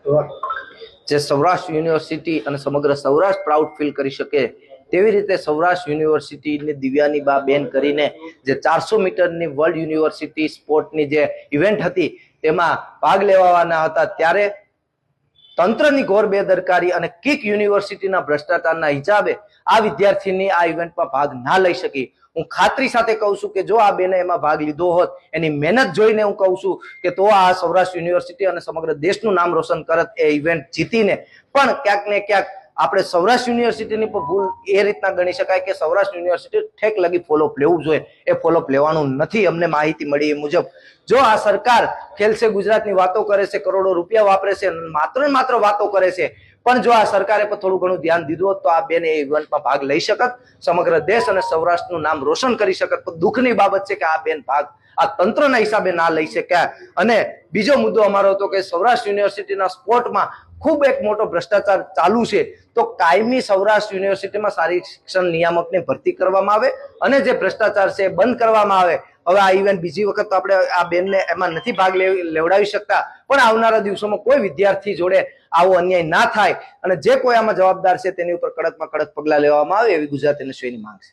જે સૌરાષ્ટ્ર યુનિવર્સિટી અને સમગ્ર સૌરાષ્ટ્ર પ્રાઉડ ફીલ કરી શકે તેવી રીતે સૌરાષ્ટ્ર યુનિવર્સિટીની દિવ્યાની બા બેન કરીને જે 400 મીટરની વર્લ્ડ યુનિવર્સિટી સ્પોર્ટની જે ઇવેન્ટ હતી તેમાં ભાગ લેવાના હતા, ત્યારે તંત્રની ઘોર બેદરકારી અને કિક યુનિવર્સિટીના ભ્રષ્ટાચારના હિસાબે આ વિદ્યાર્થીની આ ઇવેન્ટમાં ભાગ ના લઈ શકી. હું ખાતરી સાથે કહું છું કે જો આ બેને એમાં ભાગ લીધો હોત, એની મહેનત જોઈને હું કહું છું કે તો આ સૌરાષ્ટ્ર યુનિવર્સિટી અને સમગ્ર દેશનું નામ રોશન કરત એ ઇવેન્ટ જીતીને. પણ ક્યાંક ને ક્યાંક આપણે સૌરાષ્ટ્ર યુનિવર્સિટીની પણ ભૂલ એ રીતના ગણી શકાય કે સૌરાષ્ટ્ર યુનિવર્સિટી ઠેક લગી ફોલોઅપ લેવું જોઈએ, એ ફોલોઅપ લેવાનું નથી. અમને માહિતી મળી એ મુજબ જો આ સરકાર ખેલસે ગુજરાતની વાતો કરે છે, કરોડો રૂપિયા વાપરે છે, માત્ર ને માત્ર વાતો કરે છે, પણ જો આ સરકારે પણ થોડું ઘણું ધ્યાન દીધું હોત તો આ બેન એ ઇવેન્ટમાં ભાગ લઈ શકત, સમગ્ર દેશ અને સૌરાષ્ટ્રનું નામ રોશન કરી શકત. પણ દુઃખની બાબત છે કે આ બેન ભાગ આ તંત્રના હિસાબે ના લઈ શક્યા. અને બીજો મુદ્દો અમારો હતો કે સૌરાષ્ટ્ર યુનિવર્સિટીના સ્પોર્ટમાં ખૂબ એક મોટો ભ્રષ્ટાચાર ચાલુ છે, તો કાયમી સૌરાષ્ટ્ર યુનિવર્સિટીમાં શારીરિક શિક્ષણ નિયામકની ભરતી કરવામાં આવે અને જે ભ્રષ્ટાચાર છે એ બંધ કરવામાં આવે. હવે આ ઇવેન્ટ બીજી વખત આપણે આ બેનને એમાં નથી ભાગ લેવડાવી શકતા, પણ આવનારા દિવસોમાં કોઈ વિદ્યાર્થી જોડે આવો અન્યાય ના થાય અને જે કોઈ આમાં જવાબદાર છે તેની ઉપર કડકમાં કડક પગલા લેવામાં આવે એવી ગુજરાત યુનિવર્સિટીની માંગ છે.